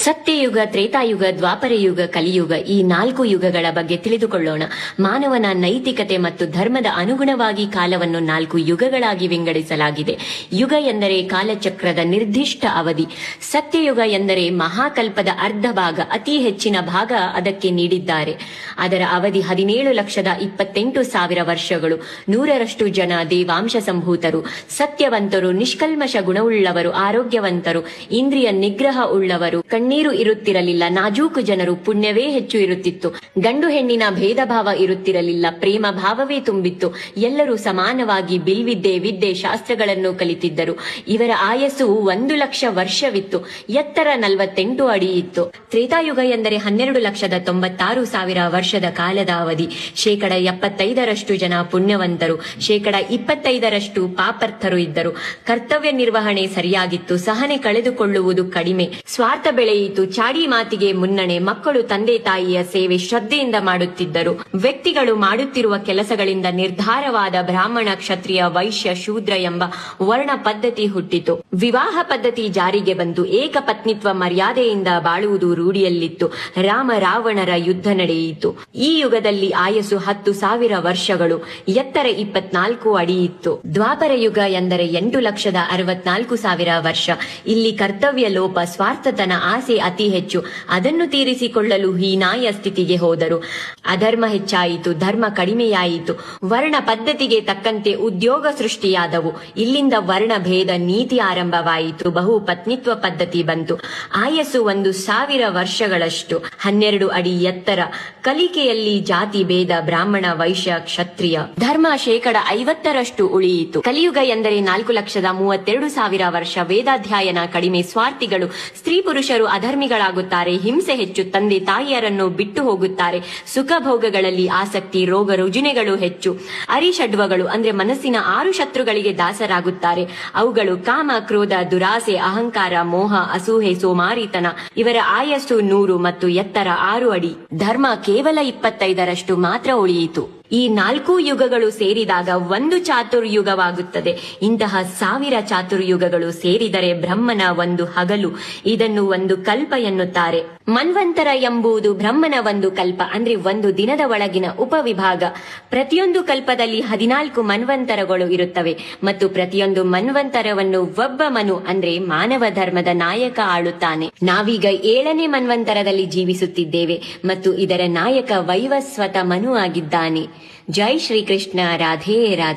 ಸತ್ಯಯುಗ, ತ್ರೇತಾಯುಗ, ದ್ವಾಪರ ಯುಗ, ಕಲಿಯುಗ ಈ 4 ಯುಗಗಳ ಬಗ್ಗೆ ತಿಳಿದುಕೊಳ್ಳೋಣ. ಮಾನವನ ನೈತಿಕತೆ ಮತ್ತು ಧರ್ಮದ ಅನುಗುಣವಾಗಿ ಕಾಲವನ್ನು 4 ಯುಗಗಳಾಗಿ ವಿಂಗಡಿಸಲಾಗಿದೆ. ಯುಗ ಎಂದರೆ ಕಾಲಚಕ್ರದ ನಿರ್ದಿಷ್ಟ ಅವಧಿ. ಸತ್ಯಯುಗ ಎಂದರೆ ಮಹಾಕಲ್ಪದ ಅರ್ಧ ಭಾಗ, ಅತಿ ಹೆಚ್ಚಿನ ಭಾಗ ಅದಕ್ಕೆ ನೀಡಿದ್ದಾರೆ. ಅದರ ಅವಧಿ 17,28,000 ವರ್ಷಗಳು. 100ರಷ್ಟು ಜನ ದೇವಾಂಶ ಸಂಭೂತರು, ಸತ್ಯವಂತರು, ನಿಷ್ಕಲ್ಮಶ ಗುಣವುಳ್ಳವರು, ಆರೋಗ್ಯವಂತರು, ಇಂದ್ರಿಯ ನಿಗ್ರಹ ಉಳ್ಳವರು, ಕಣ್ಣೀರು ಇರುತ್ತಿರಲಿಲ್ಲ, ನಾಜೂಕು ಜನರು, ಪುಣ್ಯವೇ ಹೆಚ್ಚು ಇರುತ್ತಿತ್ತು, ಗಂಡು ಹೆಣ್ಣಿನ ಭೇದ ಭಾವ ಇರುತ್ತಿರಲಿಲ್ಲ, ಪ್ರೇಮ ಭಾವವೇ ತುಂಬಿತ್ತು, ಎಲ್ಲರೂ ಸಮಾನವಾಗಿ ಬಿಲ್ವಿದ್ಯೆ, ವಿದ್ಯೆ, ಶಾಸ್ತ್ರಗಳನ್ನು ಕಲಿತಿದ್ದರು. ಇವರ ಆಯಸ್ಸು 1,00,000 ವರ್ಷವಿತ್ತು, ಎತ್ತರ 48 ಅಡಿ ಇತ್ತು. ತ್ರೇತಾಯುಗ ಎಂದರೆ 12,96,000 ವರ್ಷದ ಕಾಲದ ಅವಧಿ. 75% ಜನ ಪುಣ್ಯವಂತರು, 25% ಪಾಪರ್ಥರು ಇದ್ದರು. ಕರ್ತವ್ಯ ನಿರ್ವಹಣೆ ಸರಿಯಾಗಿತ್ತು, ಸಹನೆ ಕಳೆದುಕೊಳ್ಳುವುದು ಕಡಿಮೆ, ಸ್ವಾರ್ಥ ಬೆಳೆಯಿತು, ಚಾಡಿ ಮಾತಿಗೆ ಮುನ್ನಣೆ, ಮಕ್ಕಳು ತಂದೆ ತಾಯಿಯ ಸೇವೆ ಶ್ರದ್ಧೆಯಿಂದ ಮಾಡುತ್ತಿದ್ದರು. ವ್ಯಕ್ತಿಗಳು ಮಾಡುತ್ತಿರುವ ಕೆಲಸಗಳಿಂದ ನಿರ್ಧಾರವಾದ ಬ್ರಾಹ್ಮಣ, ಕ್ಷತ್ರಿಯ, ವೈಶ್ಯ, ಶೂದ್ರ ಎಂಬ ವರ್ಣ ಪದ್ಧತಿ ಹುಟ್ಟಿತು. ವಿವಾಹ ಪದ್ಧತಿ ಜಾರಿಗೆ ಬಂತು. ಏಕಪತ್ನಿತ್ವ ಮರ್ಯಾದೆಯಿಂದ ಬಾಳುವುದು ರೂಢಿಯಲ್ಲಿತ್ತು. ರಾಮ ರಾವಣರ ಯುದ್ಧ ನಡೆಯಿತು. ಈ ಯುಗದಲ್ಲಿ ಆಯಸ್ಸು 10,000 ವರ್ಷಗಳು, ಎತ್ತರ 24 ಅಡಿ ಇತ್ತು. ದ್ವಾಪರ ಯುಗ ಎಂದರೆ 8,64,000 ವರ್ಷ. ಇಲ್ಲಿ ಕರ್ತವ್ಯ ಲೋಪ, ಸ್ವಾರ್ಥತನ, ಆಸೆ ಅತಿ ಹೆಚ್ಚು. ಅದನ್ನು ತೀರಿಸಿಕೊಳ್ಳಲು ಹೀನಾಯ ಸ್ಥಿತಿಗೆ ಹೋದರು. ಅಧರ್ಮ ಹೆಚ್ಚಾಯಿತು, ಧರ್ಮ ಕಡಿಮೆಯಾಯಿತು. ವರ್ಣ ಪದ್ಧತಿಗೆ ತಕ್ಕಂತೆ ಉದ್ಯೋಗ ಸೃಷ್ಟಿಯಾದವು. ಇಲ್ಲಿಂದ ವರ್ಣ ಭೇದ ನೀತಿ ಆರಂಭವಾಯಿತು. ಬಹು ಪತ್ನಿತ್ವ ಪದ್ಧತಿ ಬಂತು. ಆಯಸ್ಸು 1,000 ವರ್ಷಗಳಷ್ಟು, 12 ಅಡಿ ಎತ್ತರ. ಕಲಿಕೆಯಲ್ಲಿ ಜಾತಿ ಭೇದ, ಬ್ರಾಹ್ಮಣ, ವೈಶ್ಯ, ಕ್ಷತ್ರಿಯ. ಧರ್ಮ 50% ಉಳಿಯಿತು. ಕಲಿಯುಗ ಎಂದರೆ 4,32,000 ವರ್ಷ. ವೇದಾಧ್ಯಯನ ಕಡಿಮೆ, ಸ್ವಾರ್ಥಿಗಳು, ಸ್ತ್ರೀ ಪುರುಷರು ಅಧರ್ಮಿಗಳಾಗುತ್ತಾರೆ, ಹಿಂಸೆ ಹೆಚ್ಚು, ತಂದೆ ತಾಯಿಯರನ್ನು ಬಿಟ್ಟು ಹೋಗುತ್ತಾರೆ, ಸುಖ ಭೋಗಗಳಲ್ಲಿ ಆಸಕ್ತಿ, ರೋಗ ರುಜಿನಗಳು ಹೆಚ್ಚು. ಅರಿಷಡ್ವಗಳು ಅಂದ್ರೆ ಮನಸ್ಸಿನ 6 ಶತ್ರುಗಳಿಗೆ ದಾಸರಾಗುತ್ತಾರೆ. ಅವುಗಳು ಕಾಮ, ಕ್ರೋಧ, ದುರಾಸೆ, ಅಹಂಕಾರ, ಮೋಹ, ಅಸೂಹೆ, ಸೋಮಾರಿತನ. ಇವರ ಆಯಸ್ಸು 100 ಮತ್ತು ಎತ್ತರ 6 ಅಡಿ. ಧರ್ಮ ಕೇವಲ 25% ಮಾತ್ರ ಉಳಿಯಿತು. ಈ 4 ಯುಗಗಳು ಸೇರಿದಾಗ ಒಂದು ಚಾತುರ್ಯುಗವಾಗುತ್ತದೆ. ಇಂತಹ 1000 ಚಾತುರ್ಯುಗಗಳು ಸೇರಿದರೆ ಬ್ರಹ್ಮನ ಒಂದು ಹಗಲು. ಇದನ್ನು ಒಂದು ಕಲ್ಪ ಎನ್ನುತ್ತಾರೆ. ಮನ್ವಂತರ ಎಂಬುದು ಬ್ರಹ್ಮನ ಒಂದು ಕಲ್ಪ, ಅಂದ್ರೆ ಒಂದು ದಿನದ ಒಳಗಿನ ಉಪವಿಭಾಗ. ಪ್ರತಿಯೊಂದು ಕಲ್ಪದಲ್ಲಿ 14 ಮನ್ವಂತರಗಳು ಇರುತ್ತವೆ ಮತ್ತು ಪ್ರತಿಯೊಂದು ಮನ್ವಂತರವನ್ನು ಒಬ್ಬ ಮನು ಅಂದ್ರೆ ಮಾನವ ಧರ್ಮದ ನಾಯಕ ಆಳುತ್ತಾನೆ. ನಾವೀಗ 7ನೇ ಮನ್ವಂತರದಲ್ಲಿ ಜೀವಿಸುತ್ತಿದ್ದೇವೆ ಮತ್ತು ಇದರ ನಾಯಕ ವೈವಸ್ವತ ಮನು ಆಗಿದ್ದಾನೆ. ಜೈ ಶ್ರೀಕೃಷ್ಣ. ರಾಧೇ ರಾಧೇ.